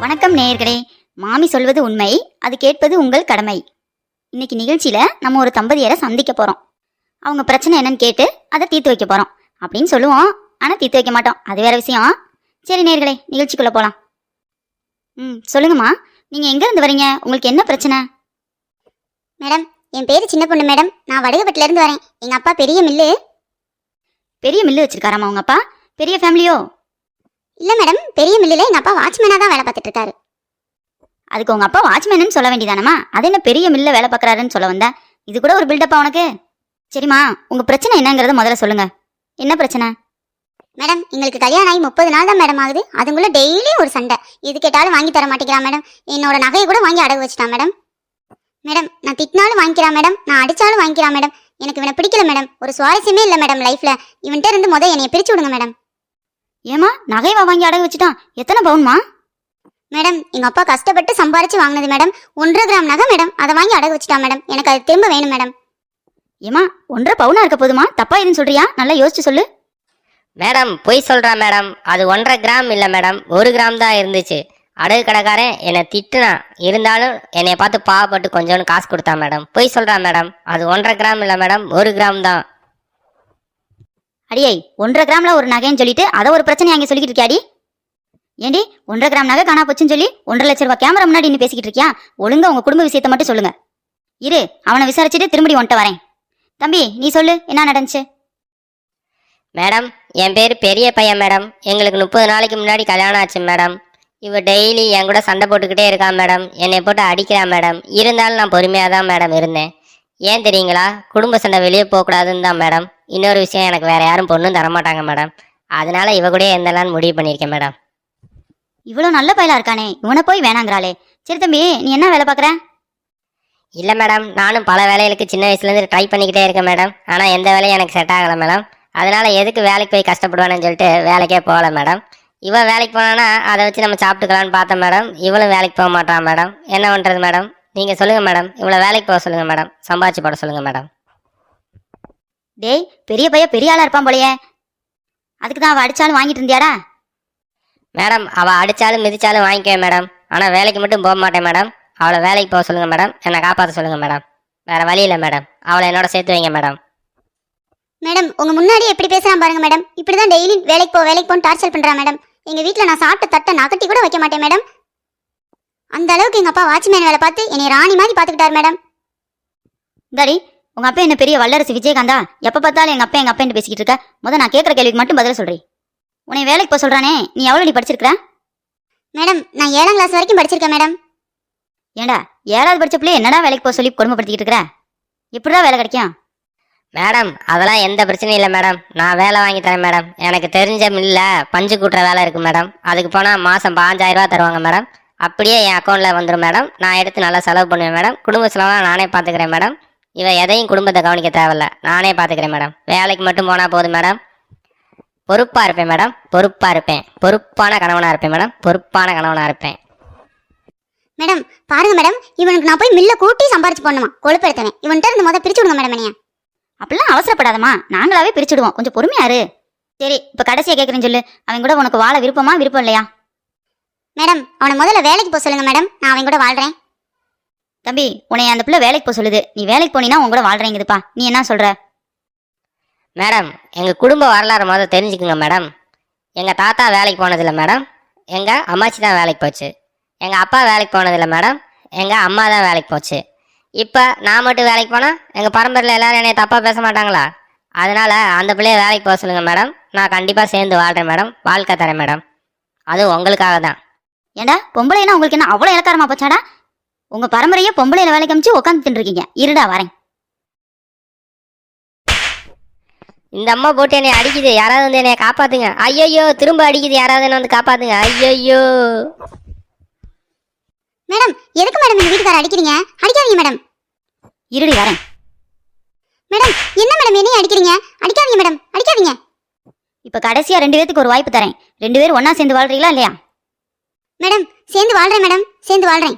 வணக்கம் நேயர்களே. மாமி சொல்வது உண்மை, அது கேட்பது உங்கள் கடமை. இன்னைக்கு நிகழ்ச்சியில நம்ம ஒரு தம்பதியரை சந்திக்க போறோம். அவங்க பிரச்சனை என்னன்னு கேட்டு அதை தீர்த்து வைக்க போறோம் அப்படின்னு சொல்லுவோம். ஆனா தீர்த்து வைக்க மாட்டோம், அது வேற விஷயம். சரி நேயர்களே, நிகழ்ச்சிக்குள்ள போலாம். சொல்லுங்கம்மா, நீங்க எங்க இருந்து வரீங்க? உங்களுக்கு என்ன பிரச்சனை? மேடம், என் பேரு சின்ன பொண்ணு மேடம். நான் வடுகப்பட்டில இருந்து வரேன். எங்க அப்பா பெரிய மில்லு வச்சிருக்காராமா உங்க அப்பா? பெரிய ஃபேமிலியோ? இல்ல மேடம், பெரிய மில்லுல எங்க அப்பா வாட்ச்மேனா தான் வேலை பார்த்துட்டு இருக்காரு. அதுக்கு உங்க அப்பா வாட்ச்மேன்னு சொல்ல வேண்டியதானமா? அது என்ன பெரிய மில்ல வேலை பார்க்கறாருன்னு சொல்ல வந்த? இது கூட ஒரு பில்டப்பா உனக்கு? சரிம்மா, உங்க பிரச்சனை என்னங்கறத முதல்ல சொல்லுங்க. என்ன பிரச்சனை? மேடம், எங்களுக்கு கல்யாணம் ஆகி 30 நாள் தான் மேடம் ஆகுது. அதுக்குள்ள டெய்லி ஒரு சண்டை. எது கேட்டாலும் வாங்கி தர மாட்டேங்கிறான் மேடம். என்னோட நகையை கூட வாங்கி அடகு வச்சுட்டான் மேடம். மேடம், நான் திட்டினாலும் வாங்கிக்கிறான் மேடம், நான் அடிச்சாலும் வாங்கிக்கிறான் மேடம். எனக்கு இவனை பிடிக்கல மேடம். ஒரு சுவாரஸ்யமே இல்லை மேடம் லைஃப்ல. இவன்கிட்ட இருந்து என்னைய பிரிச்சு விடுங்க மேடம். ஏமா, நகைவா வாங்கி அடகு வச்சுட்டான்? எத்தனை பவுன்மா? மேடம், எங்க அப்பா கஷ்டப்பட்டு சம்பாரிச்சு வாங்கினது மேடம். 1.5 கிராம் நகை மேடம். அதை வாங்கி அடகு வச்சுட்டான் மேடம். எனக்கு அது திரும்ப வேணும் மேடம். ஏமா, 1.5 பவுனா இருக்க போதுமா? தப்பா எதுன்னு சொல்றியா? நல்லா யோசிச்சு சொல்லு. மேடம், பொய் சொல்றா மேடம். அது 1.5 கிராம் இல்லை மேடம், 1 கிராம் தான் இருந்துச்சு. அடகு கடைக்காரன் என்னை திட்டுனான், இருந்தாலும் என்னை பார்த்து பாவப்பட்டு கொஞ்சோன்னு காசு கொடுத்தா மேடம். பொய் சொல்றா மேடம். அது 1.5 கிராம் இல்லை மேடம், 1 கிராம் தான். அடியை, 1.5 கிராம்ல ஒரு நகைன்னு சொல்லிட்டு அதை ஒரு பிரச்சனை அங்கே சொல்லிக்கிட்டு இருக்கியாடி? ஏண்டி, 1.5 கிராம் நகை காணா போச்சுன்னு சொல்லி 1.5 லட்ச ரூபாய் கேமரா முன்னாடி நீ பேசிக்கிட்டு இருக்கியா? ஒழுங்கா உங்க குடும்ப விஷயத்தை மட்டும் சொல்லுங்க. இரு, அவனை விசாரிச்சுட்டு திரும்பி உன்ட்ட வரேன். தம்பி, நீ சொல்லு, என்ன நடந்துச்சு? மேடம், என் பேர் பெரிய பையன் மேடம். எங்களுக்கு 30 நாளைக்கு முன்னாடி கல்யாணம் ஆச்சு மேடம். இவ டெய்லி என் கூட சண்டை போட்டுக்கிட்டே இருக்கான் மேடம். என்னை போட்டு அடிக்கிறான் மேடம். இருந்தாலும் நான் பொறுமையாக தான் மேடம் இருந்தேன். ஏன் தெரியுங்களா? குடும்ப சண்டை வெளியே போகக்கூடாதுன்னு தான் மேடம். இன்னொரு விஷயம், எனக்கு வேற யாரும் பொண்ணும் தரமாட்டாங்க மேடம். அதனால இவ கூட இருந்தலான்னு முடிவு பண்ணியிருக்கேன் மேடம். இவ்வளோ நல்ல பையலா இருக்கானே, இவனை போய் வேணாங்கிறாளே. சரி தம்பி, நீ என்ன வேலை பார்க்குற? இல்லை மேடம், நானும் பல வேலைகளுக்கு சின்ன வயசுலேருந்து ட்ரை பண்ணிக்கிட்டே இருக்கேன் மேடம். ஆனால் எந்த வேலையும் எனக்கு செட் ஆகலை மேடம். அதனால எதுக்கு வேலைக்கு போய் கஷ்டப்படுவானு சொல்லிட்டு வேலைக்கே போகல மேடம். இவன் வேலைக்கு போனான்னா அதை வச்சு நம்ம சாப்பிட்டுக்கலான்னு பார்த்தேன் மேடம். இவளும் வேலைக்கு போக மாட்டான் மேடம். என்ன பண்ணுறது மேடம்? நீங்கள் சொல்லுங்கள் மேடம். இவ்வளோ வேலைக்கு போக சொல்லுங்கள் மேடம். சம்பாதிச்சு போட சொல்லுங்கள் மேடம். டேய், பெரிய பையன் பெரிய ஆளா இருப்பான் போலையே. அதுக்கு தான் அவள் அடிச்சாலும் வாங்கிட்டு இருந்தியாடா? மேடம், அவள் அடித்தாலும் மிதிச்சாலும் வாங்கிக்குவேன் மேடம். ஆனால் வேலைக்கு மட்டும் போக மாட்டேன் மேடம். அவளை வேலைக்கு போக சொல்லுங்கள் மேடம். என்னை காப்பாற்ற சொல்லுங்கள் மேடம். வேறு வழி இல்லை மேடம். அவளை என்னோட சேர்த்து வைங்க மேடம். மேடம், உங்க முன்னாடி எப்படி பேசுறான் பாருங்க மேடம். இப்படிதான் டெய்லி வேலைக்கு போன்னு டார்ச்சர் பண்றான் மேடம். எங்க வீட்டுல நான் சாப்பிட்ட தட்டை நகட்டி கூட வைக்க மாட்டேன் மேடம். அந்த அளவுக்கு எங்க அப்பா வாட்ச்மேன் வேலை பார்த்து என்னை ராணி மாதிரி பாத்துக்கிட்டாரு மேடம். தாடி, உங்க அப்பா என்ன பெரிய வல்லரசு விஜயகாந்தா? எப்ப பார்த்தாலும் எங்க அப்பா பேசிக்கிட்டு இருக்க. நான் கேட்கற கேள்விக்கு மட்டும் பதில் சொல்றேன். உன்னை வேலைக்கு போக சொல்றானே, நீ எவ்வளவு படிச்சிருக்கிற? மேடம், நான் 7ஆம் கிளாஸ் வரைக்கும் படிச்சிருக்கேன் மேடம். ஏண்டா, 7வது படிச்ச பிள்ளை என்னடா வேலைக்கு போக சொல்லி கொடுமைப்படுத்திக்கிட்டு இருக்கிற? எப்படிதான் வேலை கிடைக்கும்? மேடம், அதெல்லாம் எந்த பிரச்சனையும் இல்லை மேடம். நான் வேலை வாங்கி தரேன் மேடம். எனக்கு தெரிஞ்ச மில்ல பஞ்சு கூட்டுற வேலை இருக்கு மேடம். அதுக்கு போனால் மாதம் 5000 ரூபா தருவாங்க மேடம். அப்படியே என் அக்கௌண்ட்டில் வந்துடும் மேடம். நான் எடுத்து நல்லா செலவு பண்ணுவேன் மேடம். குடும்ப செலவெல்லாம் நானே பார்த்துக்கிறேன் மேடம். இவன் எதையும் குடும்பத்தை கவனிக்க தேவையில்ல, நானே பார்த்துக்கிறேன் மேடம். வேலைக்கு மட்டும் போனால் போதும் மேடம். பொறுப்பாக இருப்பேன் மேடம். பொறுப்பான கணவனாக இருப்பேன் மேடம். மேடம், பாருங்க மேடம், இவனுக்கு நான் போய் மில்ல கூட்டி சம்பாரிச்சு போடணுமா? கொழுப்பெடுத்தவன். இவன்கிட்ட இருந்து பிரிச்சு விடுங்க மேடம். என்னையா அப்படிலாம் அவசரப்படாதம்மா, நாங்களாவே பிரிச்சுடுவோம். கொஞ்சம் பொறுமையாரு. சரி, இப்ப கடைசியா கேட்கறேன்னு சொல்லு. அவன் கூட உனக்கு வாழ விருப்பம் இல்லையா? மேடம், அவனை முதல்ல வேலைக்கு போக சொல்லுங்க மேடம். நான் அவன் கூட வாழ்றேன். தம்பி, உன்னை அந்த பிள்ளை வேலைக்கு போக சொல்லுது. நீ வேலைக்கு போனீங்கன்னா உன் கூட வாழ்றேங்குதுப்பா. நீ என்ன சொல்ற? மேடம், எங்கள் குடும்ப வரலாறு முதல்ல தெரிஞ்சுக்குங்க மேடம். எங்கள் தாத்தா வேலைக்கு போனதில்லை மேடம். எங்கள் அம்மாச்சி தான் வேலைக்கு போச்சு. எங்கள் அப்பா வேலைக்கு போனதில்லை மேடம். எங்கள் அம்மா தான் வேலைக்கு போச்சு. இப்போ நான் மட்டும் வேலைக்கு போனால் எங்கள் பரம்பரையில் எல்லோரும் என்னை தப்பாக பேச மாட்டாங்களா? அதனால் அந்த பிள்ளைய வேலைக்கு போக சொல்லுங்கள் மேடம். நான் கண்டிப்பாக சேர்ந்து வாழ்கிறேன் மேடம். வாழ்க்கை தரேன் மேடம். அதுவும் உங்களுக்காக தான். ஏண்டா, பொம்பளைனா உங்களுக்கு என்ன அவ்வளோ இலக்காரமா போச்சாடா? உங்கள் பரம்பரையே பொம்பளையில வேலைக்கு அமைச்சு உட்காந்து தின்றுருக்கீங்க. இருடா வரேன். இந்த அம்மா போட்டு என்னை அடிக்குது, யாராவது வந்து என்னை காப்பாத்துங்க. ஐயோ, திரும்ப அடிக்குது, யாராவது என்ன வந்து காப்பாத்துங்க. ஐயோ மேடம், எதுக்கு மேடம் இந்த வீட்டுக்கார அடிக்கிறீங்க? அடிக்காதீங்க மேடம். இருடி வரேன். மேடம், என்ன மேடம் என்னைய அடிக்கிறீங்க? அடிக்காதீங்க மேடம், அடிக்காதீங்க. இப்ப கடைசியா 2 பேருக்கு ஒரு வாய்ப்பு தரேன். 2 பேரும் ஒன்னா சேர்ந்து வாழ்றீங்களா இல்லையா? மேடம், சேர்ந்து வாழ்றேன் மேடம். சேர்ந்து வாழ்றேன்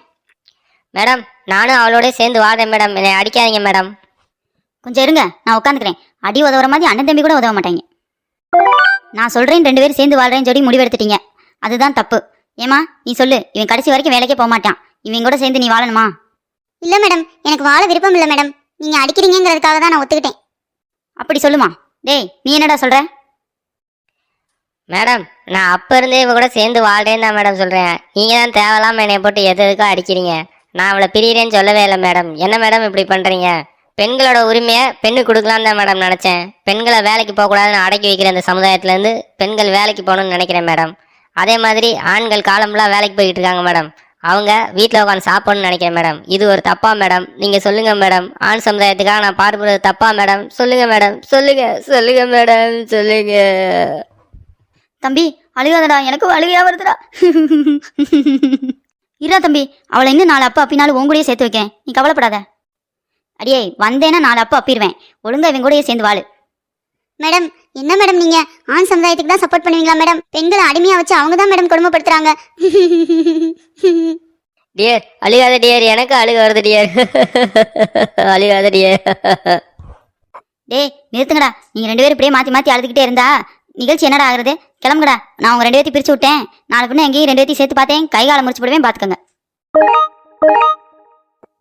மேடம். நானும் அவளோட சேர்ந்து வாழ்றேன் மேடம். என்னை அடிக்காதீங்க மேடம். கொஞ்சம் இருங்க, நான் உட்காந்துக்கிறேன். அடி உதவுற மாதிரி அண்ணன் தம்பி கூட உதவ மாட்டாங்க. நான் சொல்றேன் 2 பேரும் சேர்ந்து வாழ்றேன்னு சொல்லி முடிவெடுத்துட்டீங்க. அதுதான் தப்பு. ஏமா நீ சொல்லு, இவன் கடைசி வரைக்கும் வேலைக்கே போக மாட்டான், இவன் கூட சேர்ந்து நீ வாழணுமா? இல்ல மேடம், எனக்கு வாழ விருப்பம் இல்ல மேடம். நீங்க அடிக்கிறீங்கிறதுக்காக தான் நான் ஒத்துக்கிட்டேன். அப்படி சொல்லுமா. டேய் நீ என்னடா சொல்ற? மேடம் நான் அப்ப இருந்தே இவ கூட சேர்ந்து வாழ்றேன்னு தான் மேடம் சொல்றேன். நீங்க தான் தேவையில்லாம என்னை போட்டு எதுக்கோ அடிக்கிறீங்க. நான் அவளை பிரியறேன்னு சொல்லவே இல்லை மேடம். என்ன மேடம் இப்படி பண்றீங்க? பெண்களோட உரிமையை பெண்ணு கொடுக்கலான்னு தான் மேடம் நினைச்சேன். பெண்களை வேலைக்கு போகக்கூடாதுன்னு அடக்கி வைக்கிற இந்த சமுதாயத்துல இருந்து பெண்கள் வேலைக்கு போகணும்னு நினைக்கிறேன் மேடம். அதே மாதிரி ஆண்கள் காலம்லாம் வேலைக்கு போய்கிட்டு இருக்காங்க மேடம். அவங்க வீட்டில் உட்காந்து சாப்பிடணும்னு நினைக்கிறேன் மேடம். இது ஒரு தப்பா மேடம்? நீங்க சொல்லுங்க மேடம். ஆண் சமுதாயத்துக்காக நான் பாடுபடுறது தப்பா மேடம்? சொல்லுங்க மேடம், சொல்லுங்க சொல்லுங்க மேடம், சொல்லுங்க. தம்பி அழுகாதடா, எனக்கு அழுகையா வருதுடா. இருடா தம்பி, அவளை இன்னும் 4 அப்பா அப்பினாலும் உன் கூடயே சேர்த்து வைக்கேன், நீ கவலைப்படாத. அடியே வந்தேன்னா 4 அப்பா அப்பிடுவேன், ஒழுங்கா இவன் கூடயே சேர்ந்து வாழு. மேடம் என்ன மேடம் நீங்க ஆண் சமுதாயத்துக்கு தான் சப்போர்ட் பண்ணுவீங்களா மேடம்? பெண்களை அடிமையா வச்சு அவங்க தான் மேடம் கொடுமைப்படுத்துறாங்க. டியர் அழுகாத டியர், எனக்கு அழுக வருது டியர். அழுகாத டியர். டேய் நிறுத்துங்கடா, நீங்க 2 பேரும் இப்படியே மாத்தி மாத்தி அழுதுகிட்டே இருந்தா நிகழ்ச்சி என்னடா ஆகுறது? கிளம்புங்கடா. நான் உங்க 2 பேர்த்தையும் பிரிச்சு விட்டேன். நாளை பின்ன எங்கேயும் 2 பேர்த்தையும் சேர்த்து பார்த்தேன், கை காலை முடிச்சு போடுவேன், பாத்துக்கோங்க.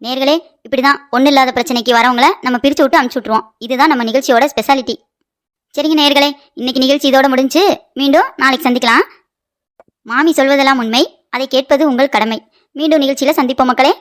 நேர்களே, இப்படிதான் ஒன்றும் இல்லாத பிரச்சனைக்கு வரவங்கள நம்ம பிரிச்சு விட்டு அனுப்பிச்சு விட்ருவோம். இதுதான் நம்ம நிகழ்ச்சியோட ஸ்பெஷாலிட்டி. சரிங்க நேர்களே, இன்னைக்கு நிகழ்ச்சி இதோட முடிஞ்சு. மீண்டும் நாளைக்கு சந்திக்கலாம். மாமி சொல்வதெல்லாம் உண்மை, அதை கேட்பது உங்கள் கடமை. மீண்டும் நிகழ்ச்சியில சந்திப்போம் மக்களே.